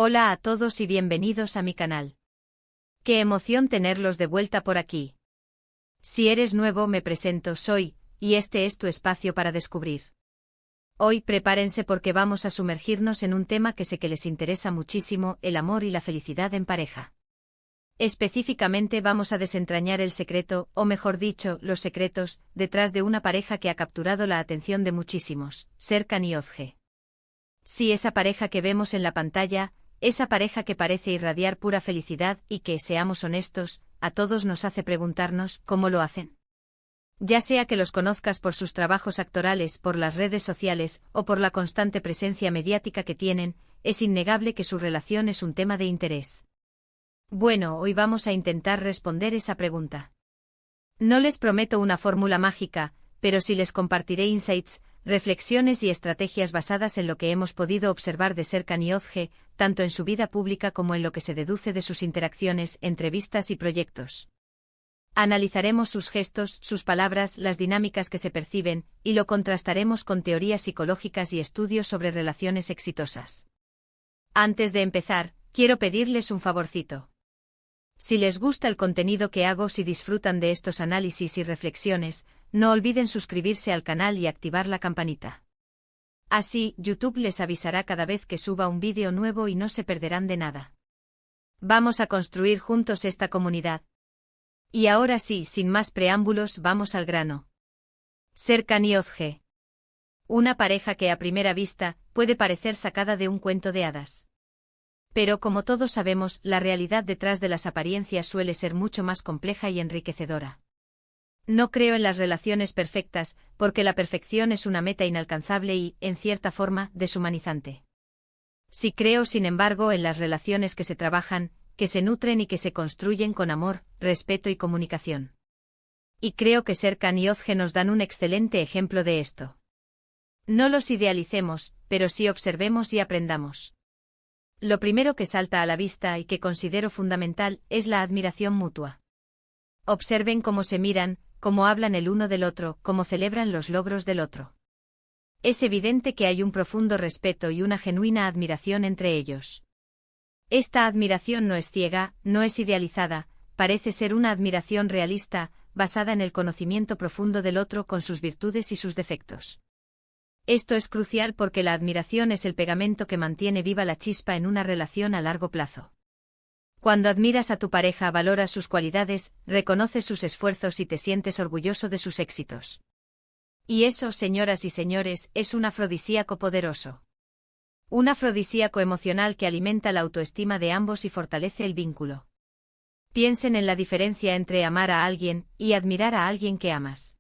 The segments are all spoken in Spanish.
Hola a todos y bienvenidos a mi canal. Qué emoción tenerlos de vuelta por aquí. Si eres nuevo, me presento, soy, y este es tu espacio para descubrir. Hoy prepárense porque vamos a sumergirnos en un tema que sé que les interesa muchísimo, el amor y la felicidad en pareja. Específicamente vamos a desentrañar el secreto, o mejor dicho, los secretos, detrás de una pareja que ha capturado la atención de muchísimos, Serkan y Özge. Sí, esa pareja que vemos en la pantalla, esa pareja que parece irradiar pura felicidad y que, seamos honestos, a todos nos hace preguntarnos cómo lo hacen. Ya sea que los conozcas por sus trabajos actorales, por las redes sociales o por la constante presencia mediática que tienen, es innegable que su relación es un tema de interés. Bueno, hoy vamos a intentar responder esa pregunta. No les prometo una fórmula mágica, pero sí les compartiré insights, reflexiones y estrategias basadas en lo que hemos podido observar de Serkan y Özge, tanto en su vida pública como en lo que se deduce de sus interacciones, entrevistas y proyectos. Analizaremos sus gestos, sus palabras, las dinámicas que se perciben, y lo contrastaremos con teorías psicológicas y estudios sobre relaciones exitosas. Antes de empezar, quiero pedirles un favorcito. Si les gusta el contenido que hago, si disfrutan de estos análisis y reflexiones, no olviden suscribirse al canal y activar la campanita. Así, YouTube les avisará cada vez que suba un vídeo nuevo y no se perderán de nada. Vamos a construir juntos esta comunidad. Y ahora sí, sin más preámbulos, vamos al grano. Serkan y Özge. Una pareja que a primera vista puede parecer sacada de un cuento de hadas. Pero como todos sabemos, la realidad detrás de las apariencias suele ser mucho más compleja y enriquecedora. No creo en las relaciones perfectas, porque la perfección es una meta inalcanzable y, en cierta forma, deshumanizante. Sí creo, sin embargo, en las relaciones que se trabajan, que se nutren y que se construyen con amor, respeto y comunicación. Y creo que Serkan y Özge nos dan un excelente ejemplo de esto. No los idealicemos, pero sí observemos y aprendamos. Lo primero que salta a la vista y que considero fundamental es la admiración mutua. Observen cómo se miran, cómo hablan el uno del otro, cómo celebran los logros del otro. Es evidente que hay un profundo respeto y una genuina admiración entre ellos. Esta admiración no es ciega, no es idealizada, parece ser una admiración realista, basada en el conocimiento profundo del otro con sus virtudes y sus defectos. Esto es crucial porque la admiración es el pegamento que mantiene viva la chispa en una relación a largo plazo. Cuando admiras a tu pareja, valoras sus cualidades, reconoces sus esfuerzos y te sientes orgulloso de sus éxitos. Y eso, señoras y señores, es un afrodisíaco poderoso. Un afrodisíaco emocional que alimenta la autoestima de ambos y fortalece el vínculo. Piensen en la diferencia entre amar a alguien y admirar a alguien que amas.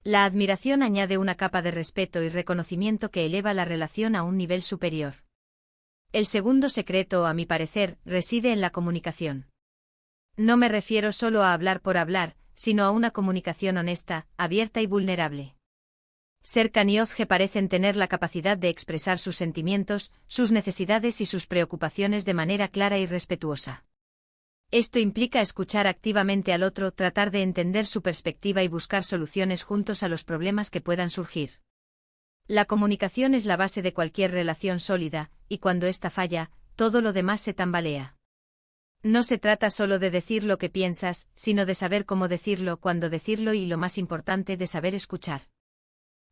La admiración añade una capa de respeto y reconocimiento que eleva la relación a un nivel superior. El segundo secreto, a mi parecer, reside en la comunicación. No me refiero solo a hablar por hablar, sino a una comunicación honesta, abierta y vulnerable. Serkan y Özge parecen tener la capacidad de expresar sus sentimientos, sus necesidades y sus preocupaciones de manera clara y respetuosa. Esto implica escuchar activamente al otro, tratar de entender su perspectiva y buscar soluciones juntos a los problemas que puedan surgir. La comunicación es la base de cualquier relación sólida, y cuando ésta falla, todo lo demás se tambalea. No se trata solo de decir lo que piensas, sino de saber cómo decirlo, cuándo decirlo y, lo más importante, de saber escuchar.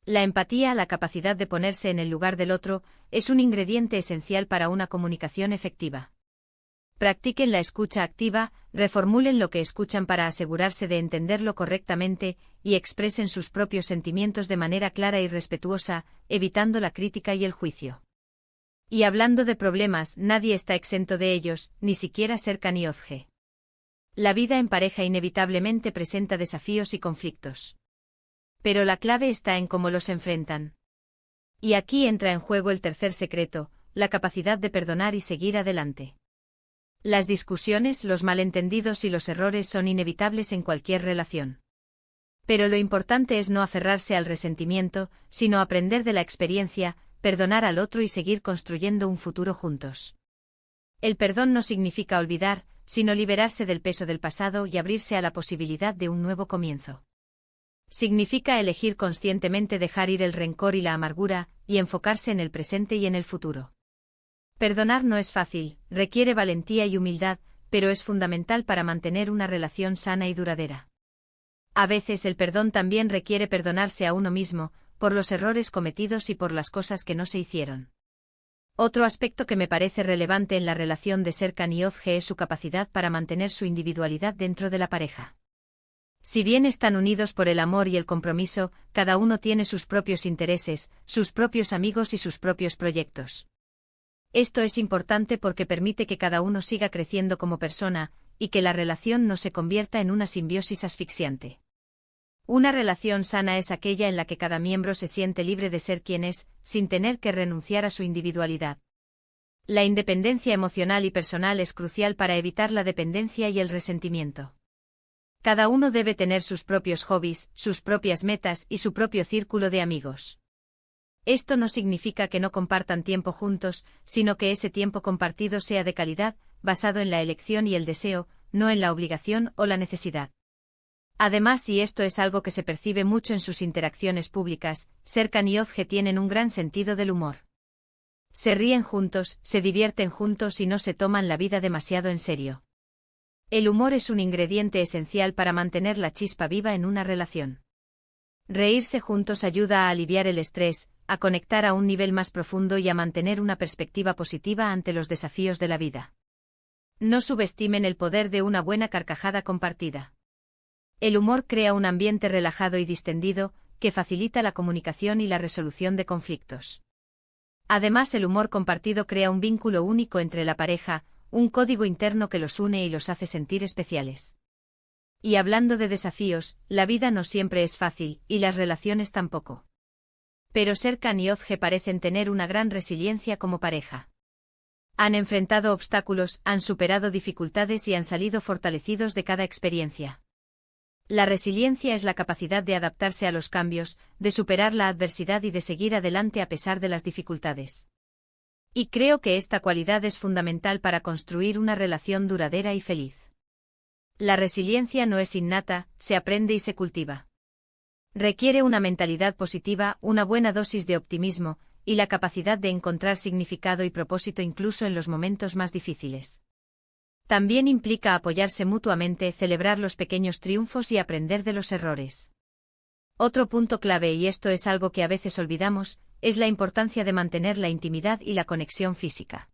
La empatía, la capacidad de ponerse en el lugar del otro, es un ingrediente esencial para una comunicación efectiva. Practiquen la escucha activa, reformulen lo que escuchan para asegurarse de entenderlo correctamente, y expresen sus propios sentimientos de manera clara y respetuosa, evitando la crítica y el juicio. Y hablando de problemas, nadie está exento de ellos, ni siquiera Serkan y Özge. La vida en pareja inevitablemente presenta desafíos y conflictos. Pero la clave está en cómo los enfrentan. Y aquí entra en juego el tercer secreto, la capacidad de perdonar y seguir adelante. Las discusiones, los malentendidos y los errores son inevitables en cualquier relación. Pero lo importante es no aferrarse al resentimiento, sino aprender de la experiencia, perdonar al otro y seguir construyendo un futuro juntos. El perdón no significa olvidar, sino liberarse del peso del pasado y abrirse a la posibilidad de un nuevo comienzo. Significa elegir conscientemente dejar ir el rencor y la amargura, y enfocarse en el presente y en el futuro. Perdonar no es fácil, requiere valentía y humildad, pero es fundamental para mantener una relación sana y duradera. A veces el perdón también requiere perdonarse a uno mismo, por los errores cometidos y por las cosas que no se hicieron. Otro aspecto que me parece relevante en la relación de Serkan y Özge es su capacidad para mantener su individualidad dentro de la pareja. Si bien están unidos por el amor y el compromiso, cada uno tiene sus propios intereses, sus propios amigos y sus propios proyectos. Esto es importante porque permite que cada uno siga creciendo como persona, y que la relación no se convierta en una simbiosis asfixiante. Una relación sana es aquella en la que cada miembro se siente libre de ser quien es, sin tener que renunciar a su individualidad. La independencia emocional y personal es crucial para evitar la dependencia y el resentimiento. Cada uno debe tener sus propios hobbies, sus propias metas y su propio círculo de amigos. Esto no significa que no compartan tiempo juntos, sino que ese tiempo compartido sea de calidad, basado en la elección y el deseo, no en la obligación o la necesidad. Además, y esto es algo que se percibe mucho en sus interacciones públicas, Serkan y Özge tienen un gran sentido del humor. Se ríen juntos, se divierten juntos y no se toman la vida demasiado en serio. El humor es un ingrediente esencial para mantener la chispa viva en una relación. Reírse juntos ayuda a aliviar el estrés, a conectar a un nivel más profundo y a mantener una perspectiva positiva ante los desafíos de la vida. No subestimen el poder de una buena carcajada compartida. El humor crea un ambiente relajado y distendido, que facilita la comunicación y la resolución de conflictos. Además, el humor compartido crea un vínculo único entre la pareja, un código interno que los une y los hace sentir especiales. Y hablando de desafíos, la vida no siempre es fácil, y las relaciones tampoco. Pero Serkan y Özge parecen tener una gran resiliencia como pareja. Han enfrentado obstáculos, han superado dificultades y han salido fortalecidos de cada experiencia. La resiliencia es la capacidad de adaptarse a los cambios, de superar la adversidad y de seguir adelante a pesar de las dificultades. Y creo que esta cualidad es fundamental para construir una relación duradera y feliz. La resiliencia no es innata, se aprende y se cultiva. Requiere una mentalidad positiva, una buena dosis de optimismo, y la capacidad de encontrar significado y propósito incluso en los momentos más difíciles. También implica apoyarse mutuamente, celebrar los pequeños triunfos y aprender de los errores. Otro punto clave, y esto es algo que a veces olvidamos, es la importancia de mantener la intimidad y la conexión física.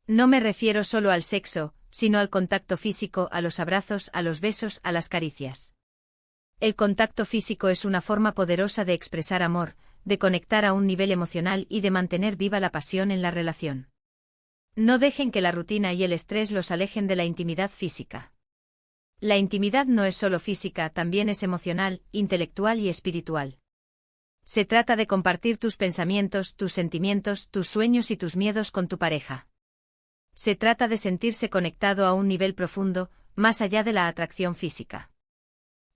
No me refiero solo al sexo, sino al contacto físico, a los abrazos, a los besos, a las caricias. El contacto físico es una forma poderosa de expresar amor, de conectar a un nivel emocional y de mantener viva la pasión en la relación. No dejen que la rutina y el estrés los alejen de la intimidad física. La intimidad no es solo física, también es emocional, intelectual y espiritual. Se trata de compartir tus pensamientos, tus sentimientos, tus sueños y tus miedos con tu pareja. Se trata de sentirse conectado a un nivel profundo, más allá de la atracción física.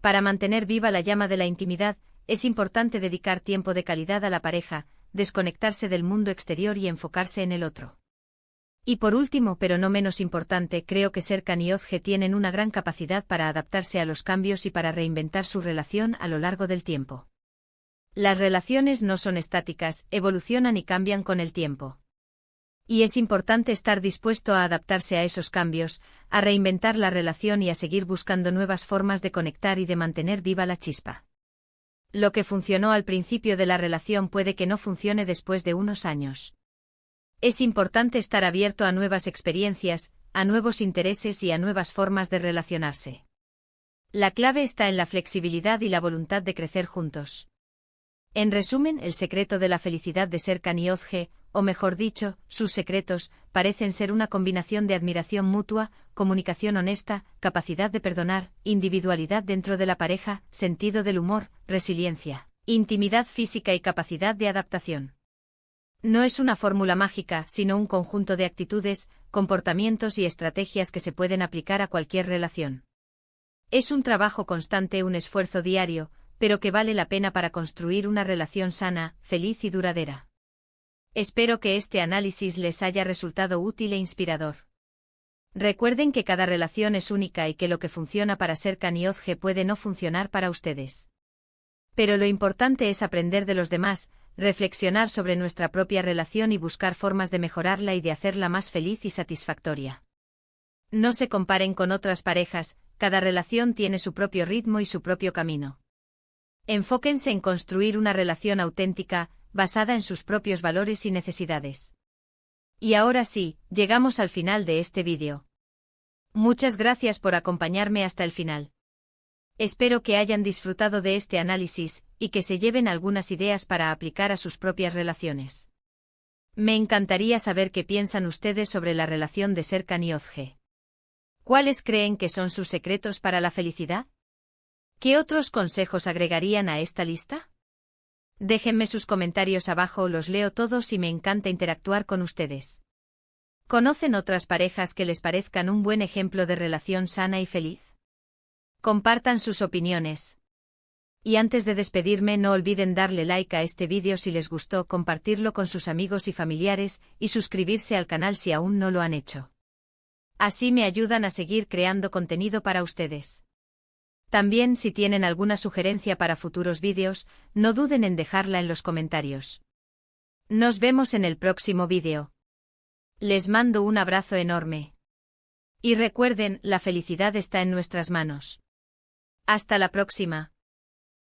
Para mantener viva la llama de la intimidad, es importante dedicar tiempo de calidad a la pareja, desconectarse del mundo exterior y enfocarse en el otro. Y por último, pero no menos importante, creo que Serkan y Özge tienen una gran capacidad para adaptarse a los cambios y para reinventar su relación a lo largo del tiempo. Las relaciones no son estáticas, evolucionan y cambian con el tiempo. Y es importante estar dispuesto a adaptarse a esos cambios, a reinventar la relación y a seguir buscando nuevas formas de conectar y de mantener viva la chispa. Lo que funcionó al principio de la relación puede que no funcione después de unos años. Es importante estar abierto a nuevas experiencias, a nuevos intereses y a nuevas formas de relacionarse. La clave está en la flexibilidad y la voluntad de crecer juntos. En resumen, el secreto de la felicidad de Serkan y Özge, o mejor dicho, sus secretos, parecen ser una combinación de admiración mutua, comunicación honesta, capacidad de perdonar, individualidad dentro de la pareja, sentido del humor, resiliencia, intimidad física y capacidad de adaptación. No es una fórmula mágica, sino un conjunto de actitudes, comportamientos y estrategias que se pueden aplicar a cualquier relación. Es un trabajo constante, un esfuerzo diario, pero que vale la pena para construir una relación sana, feliz y duradera. Espero que este análisis les haya resultado útil e inspirador. Recuerden que cada relación es única y que lo que funciona para Serkan y Özge puede no funcionar para ustedes. Pero lo importante es aprender de los demás, reflexionar sobre nuestra propia relación y buscar formas de mejorarla y de hacerla más feliz y satisfactoria. No se comparen con otras parejas, cada relación tiene su propio ritmo y su propio camino. Enfóquense en construir una relación auténtica, basada en sus propios valores y necesidades. Y ahora sí, llegamos al final de este vídeo. Muchas gracias por acompañarme hasta el final. Espero que hayan disfrutado de este análisis, y que se lleven algunas ideas para aplicar a sus propias relaciones. Me encantaría saber qué piensan ustedes sobre la relación de Serkan y Ozge. ¿Cuáles creen que son sus secretos para la felicidad? ¿Qué otros consejos agregarían a esta lista? Déjenme sus comentarios abajo, los leo todos y me encanta interactuar con ustedes. ¿Conocen otras parejas que les parezcan un buen ejemplo de relación sana y feliz? Compartan sus opiniones. Y antes de despedirme, no olviden darle like a este vídeo si les gustó, compartirlo con sus amigos y familiares, y suscribirse al canal si aún no lo han hecho. Así me ayudan a seguir creando contenido para ustedes. También, si tienen alguna sugerencia para futuros vídeos, no duden en dejarla en los comentarios. Nos vemos en el próximo vídeo. Les mando un abrazo enorme. Y recuerden, la felicidad está en nuestras manos. Hasta la próxima.